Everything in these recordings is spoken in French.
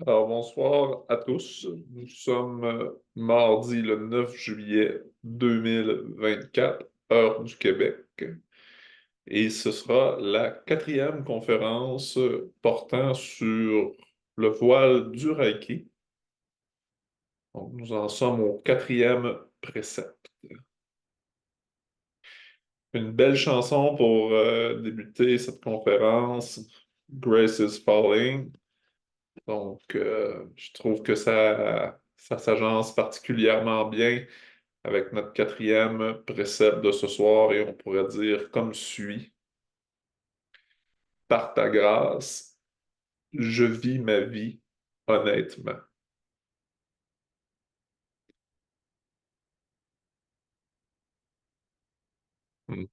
Alors, bonsoir à tous. Nous sommes mardi le 9 juillet 2024, heure du Québec, et ce sera la quatrième conférence portant sur le voile du Reiki. Donc, nous en sommes au quatrième précepte. Une belle chanson pour débuter cette conférence, Grace is Falling. Donc, je trouve que ça s'agence particulièrement bien avec notre quatrième précepte de ce soir et on pourrait dire comme suit. Par ta grâce, je vis ma vie honnêtement. Hmm.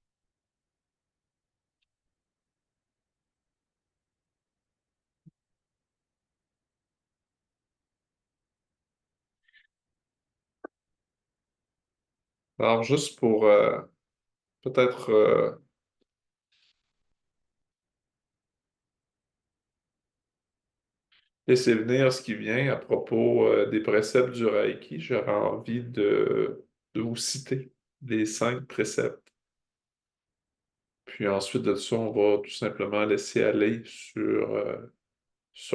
Alors, juste pour peut-être laisser venir ce qui vient à propos des préceptes du Reiki, j'aurais envie de vous citer les 5 préceptes. Puis ensuite de ça, on va tout simplement laisser aller sur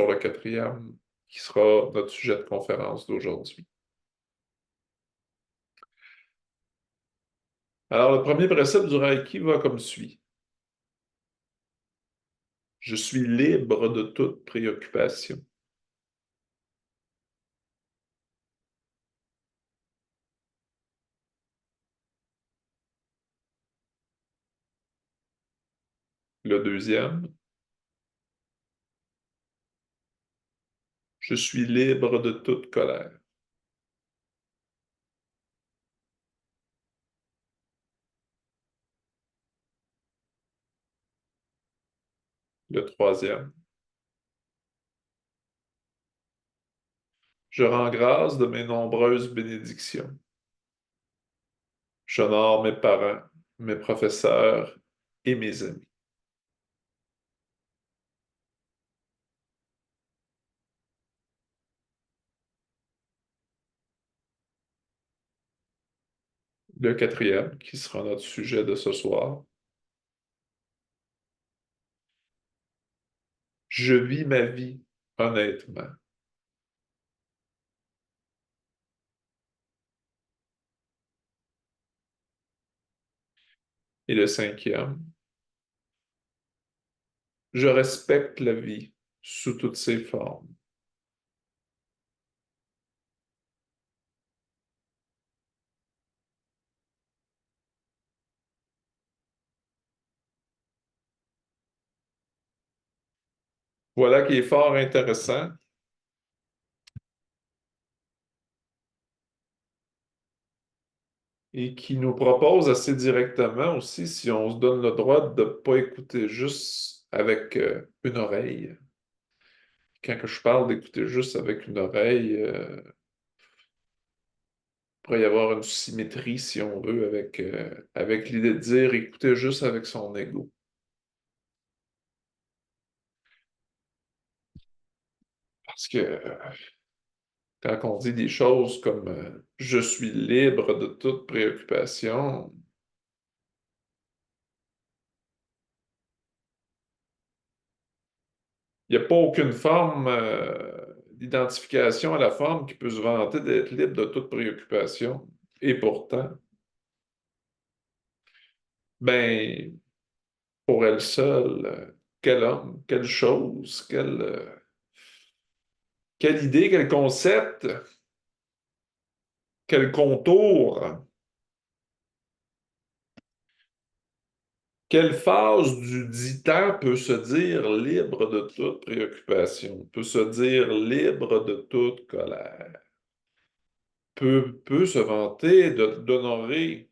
le quatrième, qui sera notre sujet de conférence d'aujourd'hui. Alors, le premier précepte du Reiki va comme suit. Je suis libre de toute préoccupation. Le deuxième, je suis libre de toute colère. Le troisième, je rends grâce de mes nombreuses bénédictions. J'honore mes parents, mes professeurs et mes amis. Le quatrième, qui sera notre sujet de ce soir, je vis ma vie honnêtement. Et le cinquième, je respecte la vie sous toutes ses formes. Voilà qui est fort intéressant et qui nous propose assez directement aussi, si on se donne le droit de ne pas écouter juste avec une oreille. Quand que je parle d'écouter juste avec une oreille, il pourrait y avoir une symétrie, si on veut, avec l'idée de dire écouter juste avec son ego. Parce que quand on dit des choses comme je suis libre de toute préoccupation, il n'y a pas aucune forme d'identification à la forme qui peut se vanter d'être libre de toute préoccupation. Et pourtant, ben, pour elle seule, quel homme, quelle chose, quelle idée, quel concept, quel contour, quelle phase du dit temps peut se dire libre de toute préoccupation, peut se dire libre de toute colère, peut se vanter d'honorer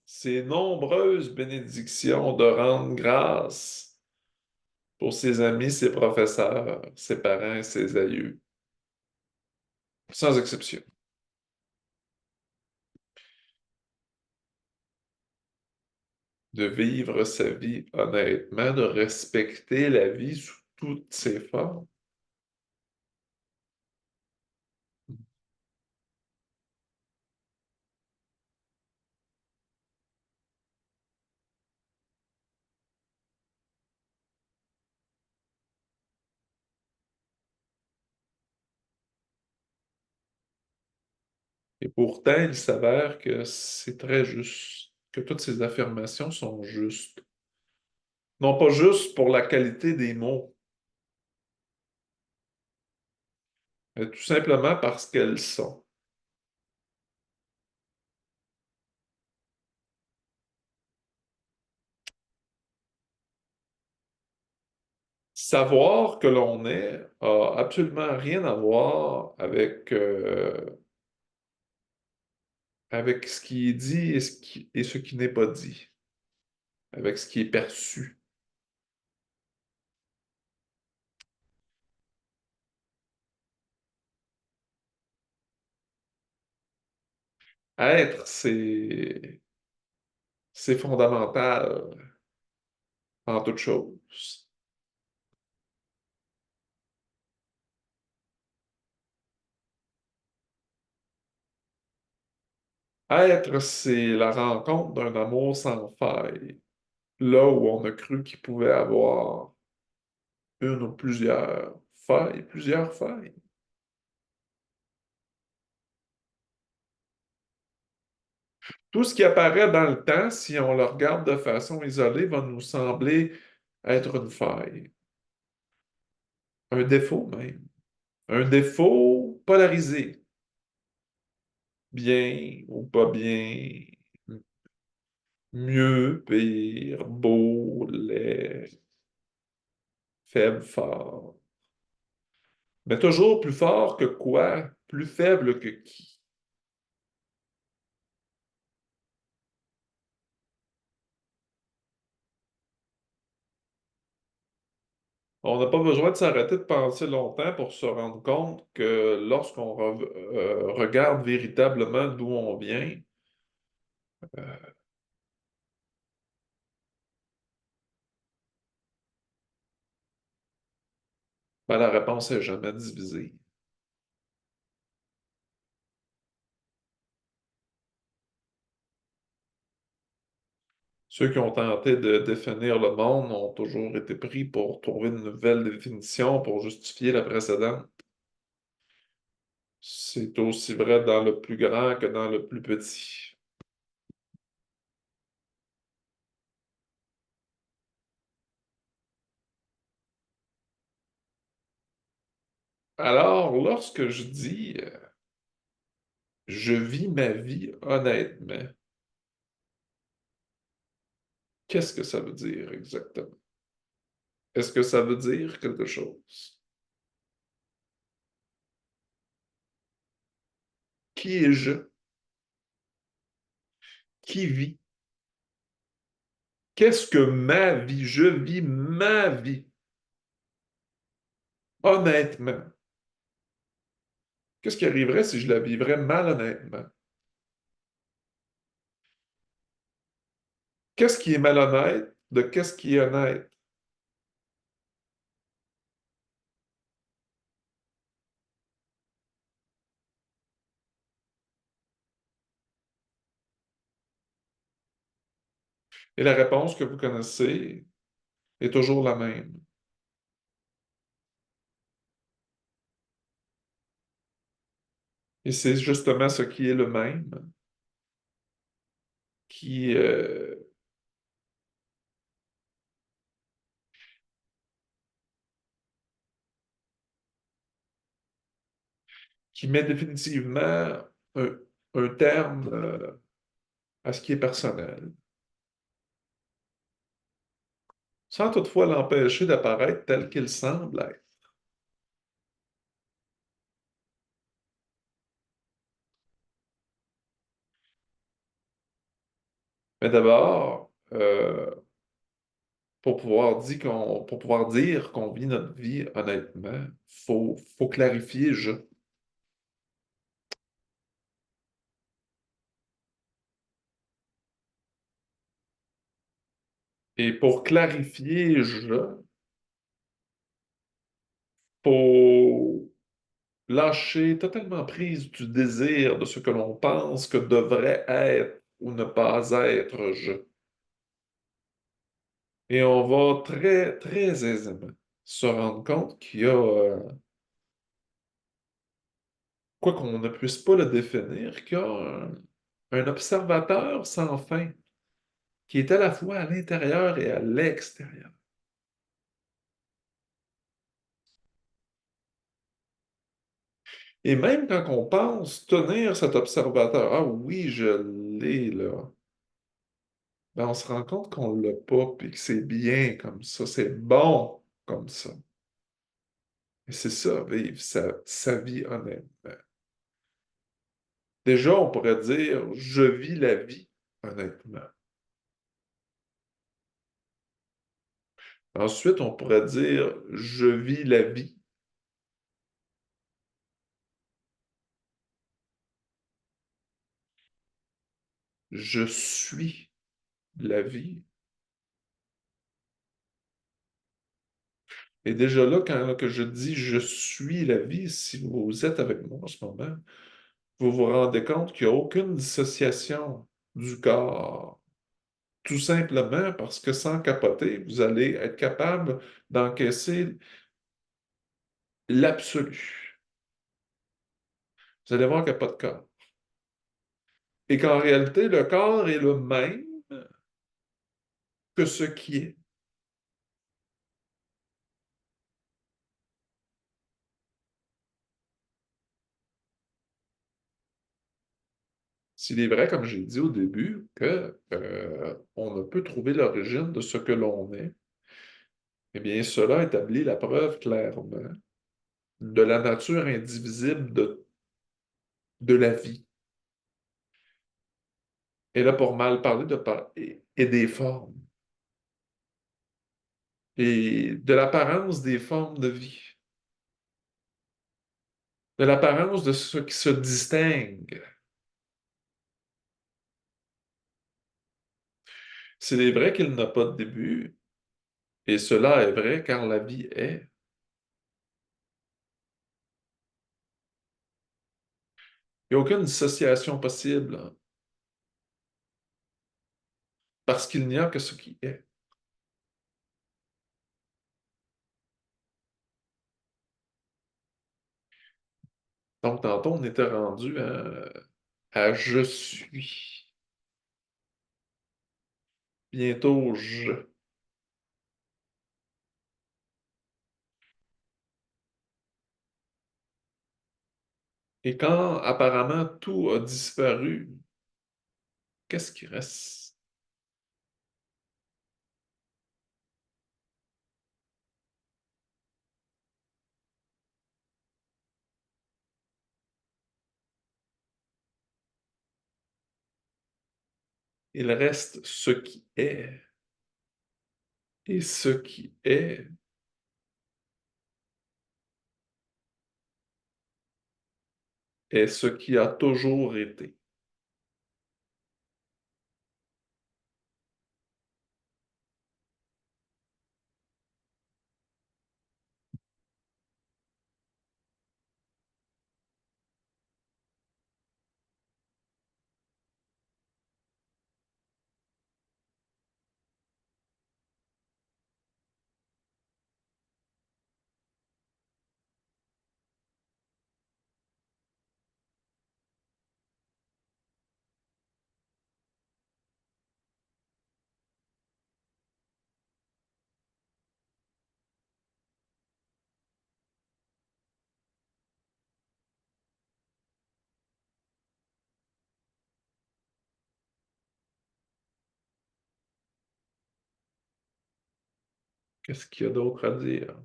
ses nombreuses bénédictions, de rendre grâce pour ses amis, ses professeurs, ses parents, ses aïeux, sans exception. De vivre sa vie honnêtement, de respecter la vie sous toutes ses formes. Et pourtant, il s'avère que c'est très juste, que toutes ces affirmations sont justes. Non pas juste pour la qualité des mots, mais tout simplement parce qu'elles sont. Savoir que l'on est a absolument rien à voir avec ce qui est dit et ce qui n'est pas dit, avec ce qui est perçu. Être, c'est fondamental en toute chose. Être, c'est la rencontre d'un amour sans faille, là où on a cru qu'il pouvait avoir une ou plusieurs failles. Tout ce qui apparaît dans le temps, si on le regarde de façon isolée, va nous sembler être une faille, un défaut même, un défaut polarisé, bien ou pas bien, mieux, pire, beau, laid, faible, fort. Mais toujours plus fort que quoi? Plus faible que qui? On n'a pas besoin de s'arrêter de penser longtemps pour se rendre compte que lorsqu'on regarde véritablement d'où on vient, ben, la réponse est jamais divisée. Ceux qui ont tenté de définir le monde ont toujours été pris pour trouver une nouvelle définition pour justifier la précédente. C'est aussi vrai dans le plus grand que dans le plus petit. Alors, lorsque je dis je vis ma vie honnêtement, qu'est-ce que ça veut dire exactement? Est-ce que ça veut dire quelque chose? Qui est-je? Qui vit? Qu'est-ce que ma vie? Je vis ma vie honnêtement. Qu'est-ce qui arriverait si je la vivrais malhonnêtement? Qu'est-ce qui est malhonnête de qu'est-ce qui est honnête? Et la réponse que vous connaissez est toujours la même. Et c'est justement ce qui est le même qui, euh, qui met définitivement un, un terme à ce qui est personnel, sans toutefois l'empêcher d'apparaître tel qu'il semble être. Mais d'abord, pour pouvoir dire qu'on vit notre vie honnêtement, faut clarifier je. Et pour clarifier je, faut lâcher totalement prise du désir de ce que l'on pense que devrait être ou ne pas être je. Et on va très, très aisément se rendre compte qu'il y a quoi qu'on ne puisse pas le définir, qu'il y a un observateur sans fin qui est à la fois à l'intérieur et à l'extérieur. Et même quand on pense tenir cet observateur, ah oui, je l'ai là, ben on se rend compte qu'on l'a pas, puis que c'est bien comme ça, c'est bon comme ça. Et c'est ça, vivre sa vie honnêtement. Déjà, on pourrait dire, je vis la vie honnêtement. Ensuite, on pourrait dire, je vis la vie. Je suis la vie. Et déjà là, quand que je dis je suis la vie, si vous êtes avec moi en ce moment, vous vous rendez compte qu'il n'y a aucune dissociation du corps. Tout simplement parce que sans capoter, vous allez être capable d'encaisser l'absolu. Vous allez voir qu'il n'y a pas de corps. Et qu'en réalité, le corps est le même que ce qui est. S'il est vrai, comme j'ai dit au début, que on ne peut trouver l'origine de ce que l'on est, eh bien, cela établit la preuve clairement de la nature indivisible de la vie. Et là, pour mal parler et des formes, et de l'apparence des formes de vie, de l'apparence de ce qui se distingue. S'il est vrai qu'il n'a pas de début, et cela est vrai car la vie est, il n'y a aucune dissociation possible, hein, parce qu'il n'y a que ce qui est. Donc, tantôt, on était rendu à je suis. Bientôt, je. Et quand apparemment tout a disparu, qu'est-ce qui reste? Il reste ce qui est. Et ce qui est ce qui a toujours été. Qu'est-ce qu'il y a d'autre à dire?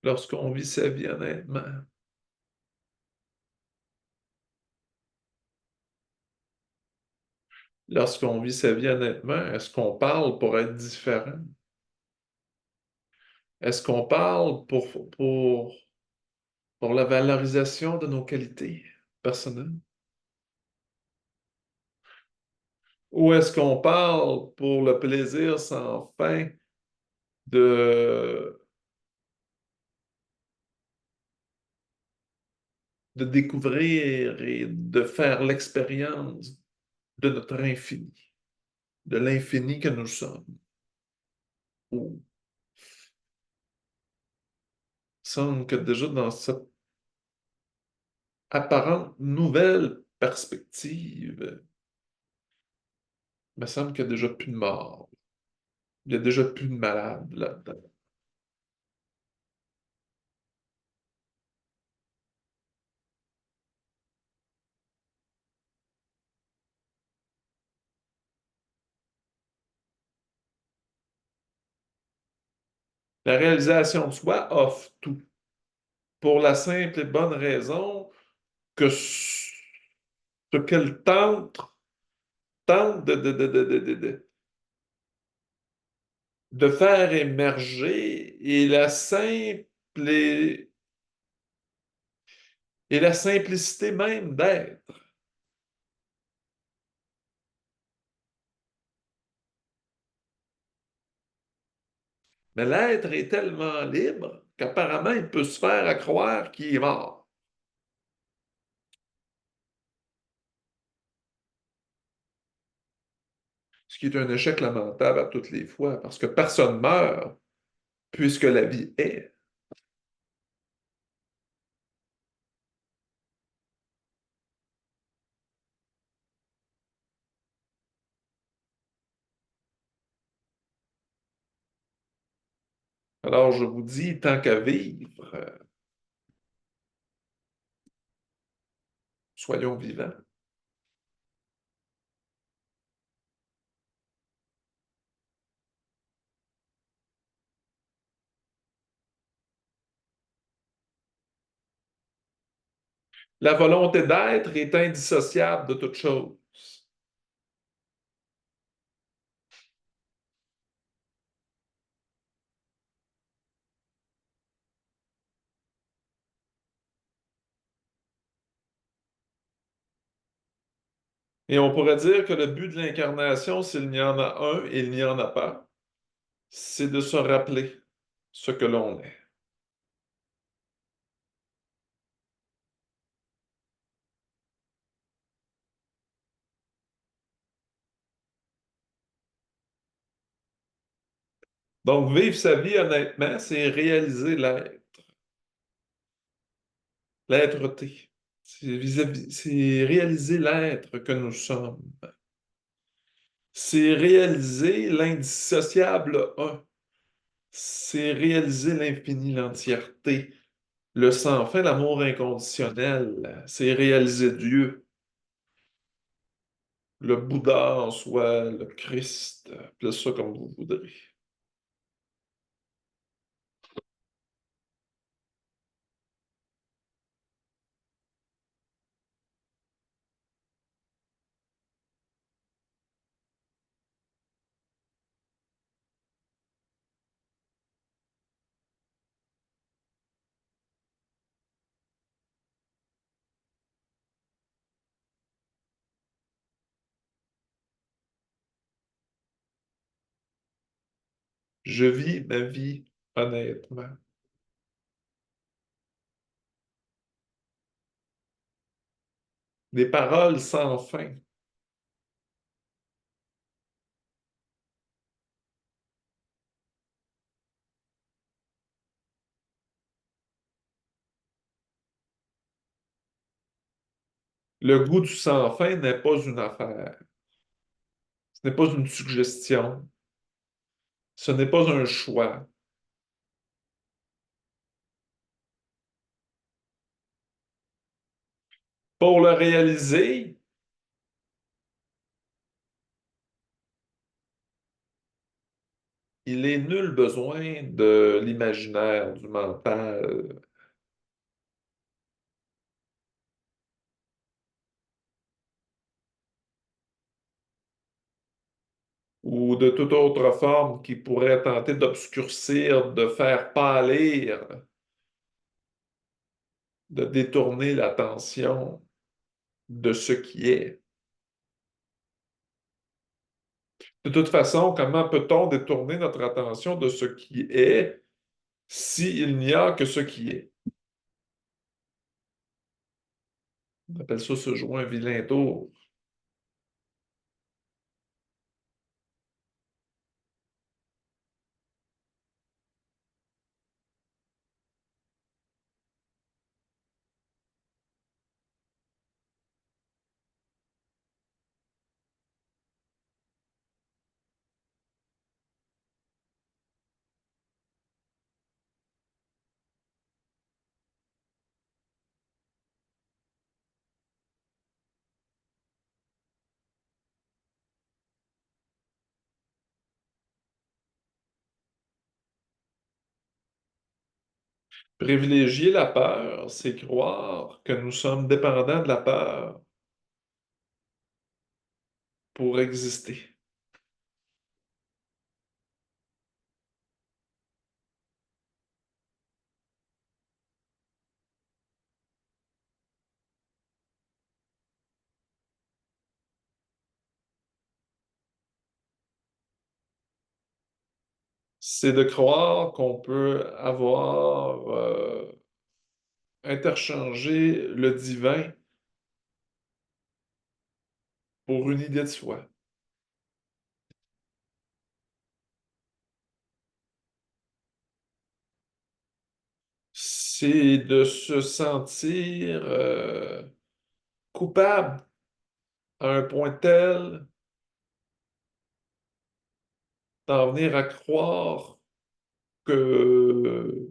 Lorsqu'on vit sa vie honnêtement, lorsqu'on vit sa vie honnêtement, est-ce qu'on parle pour être différent? Est-ce qu'on parle pour la valorisation de nos qualités personnelles? Ou est-ce qu'on parle pour le plaisir sans fin de, de découvrir et de faire l'expérience de notre infini? de l'infini que nous sommes. Ou il semble que déjà dans cette apparente nouvelle perspective, il me semble qu'il n'y a déjà plus de mort. Il n'y a déjà plus de malades là-dedans. La réalisation de soi offre tout. Pour la simple et bonne raison que ce qu'elle tente de faire émerger est et la simplicité même d'être. Mais l'être est tellement libre qu'apparemment il peut se faire à croire qu'il est mort. Ce qui est un échec lamentable à toutes les fois, parce que personne meurt puisque la vie est. Alors je vous dis, tant qu'à vivre, soyons vivants. La volonté d'être est indissociable de toute chose. Et on pourrait dire que le but de l'incarnation, s'il n'y en a un et il n'y en a pas, c'est de se rappeler ce que l'on est. Donc, vivre sa vie honnêtement, c'est réaliser l'être, l'être-té. C'est réaliser l'être que nous sommes. C'est réaliser l'indissociable un. C'est réaliser l'infini, l'entièreté, le sans fin, l'amour inconditionnel. C'est réaliser Dieu, le Bouddha en soi, le Christ, appelez ça comme vous voudrez. Je vis ma vie honnêtement. Des paroles sans fin. Le goût du sans fin n'est pas une affaire. Ce n'est pas une suggestion. Ce n'est pas un choix. Pour le réaliser, il est nul besoin de l'imaginaire, du mental ou de toute autre forme qui pourrait tenter d'obscurcir, de faire pâlir, de détourner l'attention de ce qui est. De toute façon, comment peut-on détourner notre attention de ce qui est s'il n'y a que ce qui est? On appelle ça se jouer un vilain tour. Privilégier la peur, c'est croire que nous sommes dépendants de la peur pour exister. C'est de croire qu'on peut avoir interchangé le divin pour une idée de soi. C'est de se sentir coupable à un point tel d'en venir à croire que,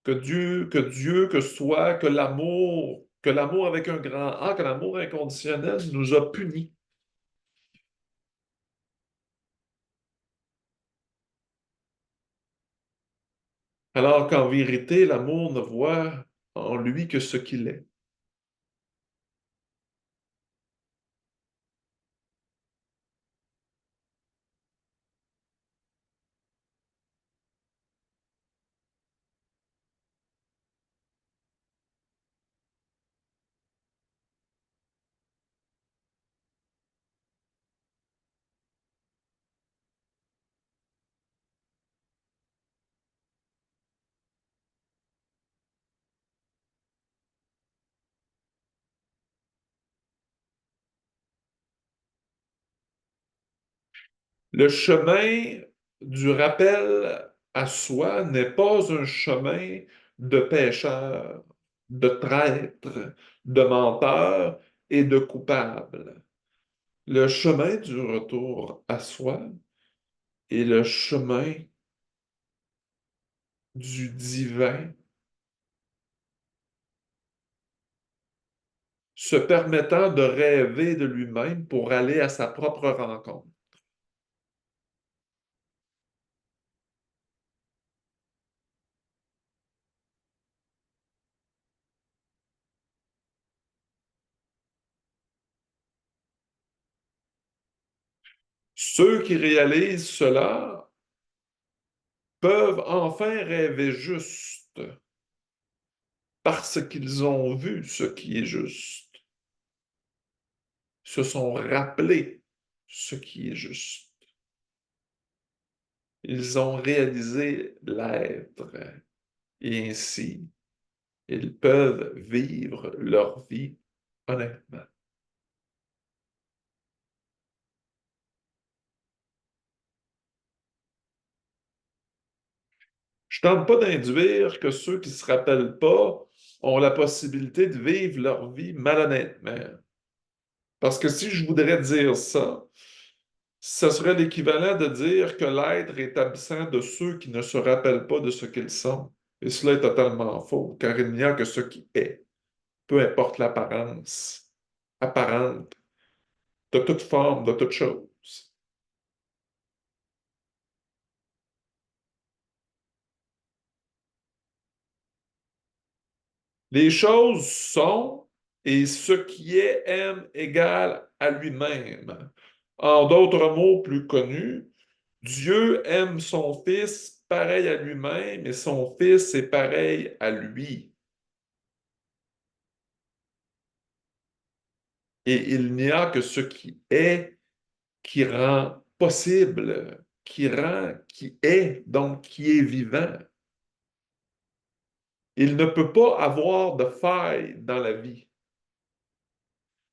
que soi, que l'amour avec un grand A, que l'amour inconditionnel nous a punis. Alors qu'en vérité, l'amour ne voit en lui que ce qu'il est. Le chemin du rappel à soi n'est pas un chemin de pécheur, de traître, de menteur et de coupable. Le chemin du retour à soi est le chemin du divin, se permettant de rêver de lui-même pour aller à sa propre rencontre. Ceux qui réalisent cela peuvent enfin rêver juste parce qu'ils ont vu ce qui est juste, se sont rappelés ce qui est juste. Ils ont réalisé l'être et ainsi ils peuvent vivre leur vie honnêtement. Je tente pas d'induire que ceux qui se rappellent pas ont la possibilité de vivre leur vie malhonnêtement. Parce que si je voudrais dire ça, ce serait l'équivalent de dire que l'être est absent de ceux qui ne se rappellent pas de ce qu'ils sont. Et cela est totalement faux, car il n'y a que ce qui est, peu importe l'apparence apparente de toute forme, de toute chose. Les choses sont et ce qui est m égale à lui-même. En d'autres mots plus connus, Dieu aime son Fils pareil à lui-même et son Fils est pareil à lui. Et il n'y a que ce qui rend possible, qui est, donc qui est vivant. Il ne peut pas avoir de faille dans la vie.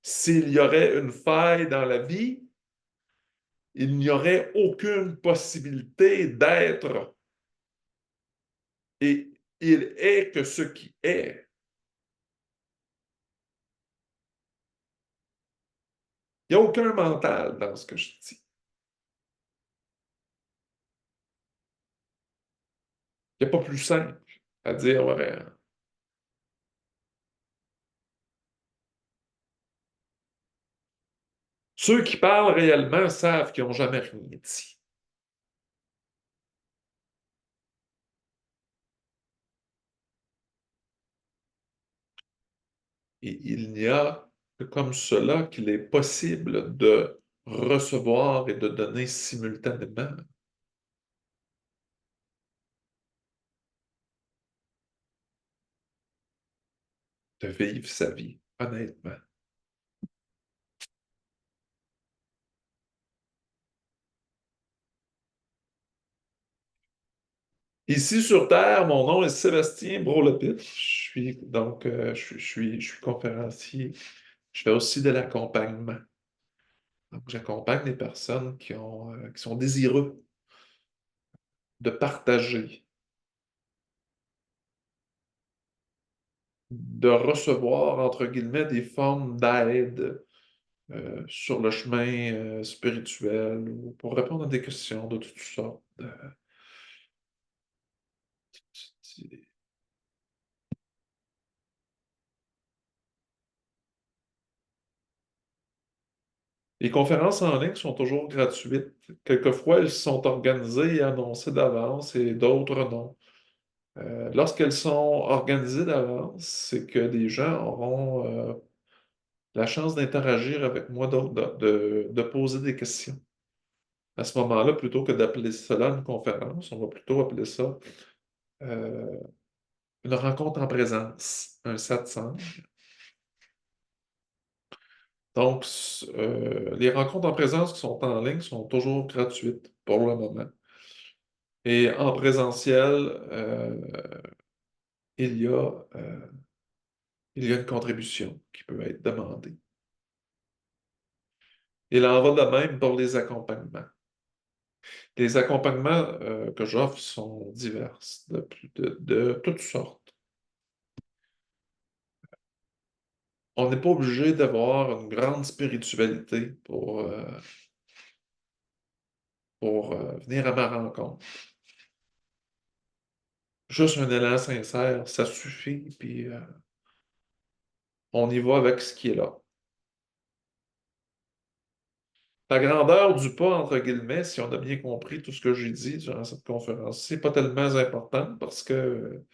S'il y aurait une faille dans la vie, il n'y aurait aucune possibilité d'être. Et il est que ce qui est. Il n'y a aucun mental dans ce que je dis. Il n'y a pas plus simple à dire, ouais, ceux qui parlent réellement savent qu'ils n'ont jamais rien dit. Et il n'y a que comme cela qu'il est possible de recevoir et de donner simultanément, de vivre sa vie, honnêtement. Ici sur Terre, mon nom est Sébastien Brault-Lepit. Je suis conférencier. Je fais aussi de l'accompagnement. Donc, j'accompagne les personnes qui sont désireux de partager, de recevoir, entre guillemets, des formes d'aide sur le chemin spirituel ou pour répondre à des questions de toutes sortes. Les conférences en ligne sont toujours gratuites. Quelquefois, elles sont organisées et annoncées d'avance et d'autres non. Lorsqu'elles sont organisées d'avance, c'est que des gens auront la chance d'interagir avec moi, de poser des questions. À ce moment-là, plutôt que d'appeler cela une conférence, on va plutôt appeler ça euh, une rencontre en présence, un satsang. Donc, les rencontres en présence qui sont en ligne sont toujours gratuites pour le moment. Et en présentiel, il y a, euh, il y a une contribution qui peut être demandée. Il en va de même pour les accompagnements. Les accompagnements que j'offre sont divers, de toutes sortes. On n'est pas obligé d'avoir une grande spiritualité pour venir à ma rencontre. Juste un élan sincère, ça suffit, puis on y va avec ce qui est là. La grandeur du pas, entre guillemets, si on a bien compris tout ce que j'ai dit durant cette conférence, c'est pas tellement important parce que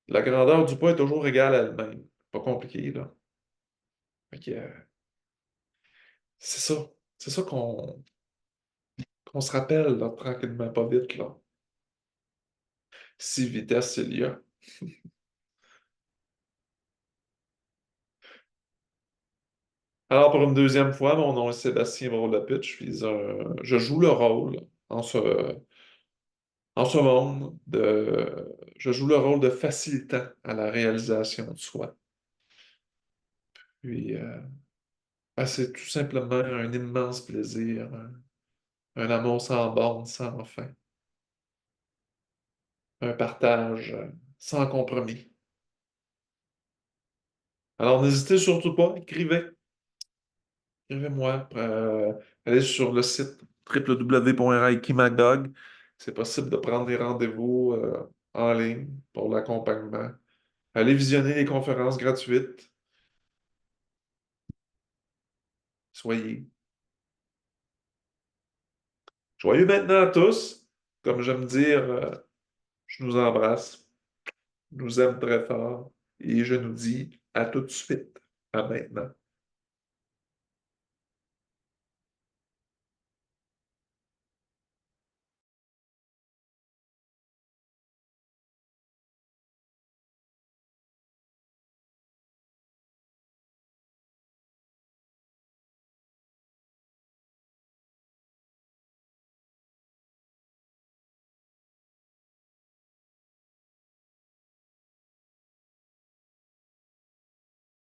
la grandeur du pas est toujours égale à elle-même. Pas compliqué, là. Fait que, c'est ça. C'est ça qu'on se rappelle, là, tranquillement, pas vite, là. Si vitesse il y a. Alors, pour une deuxième fois, mon nom est Sébastien Brault-Lapide. Je joue le rôle en ce monde je joue le rôle de facilitant à la réalisation de soi. Puis, c'est tout simplement un immense plaisir, un amour sans borne, sans fin, un partage sans compromis. Alors, n'hésitez surtout pas, écrivez-moi, allez sur le site www.reikimagog. C'est possible de prendre des rendez-vous en ligne pour l'accompagnement. Allez visionner les conférences gratuites. Soyez joyeux maintenant à tous. Comme j'aime dire, je nous embrasse, je nous aime très fort et je nous dis à tout de suite, à maintenant.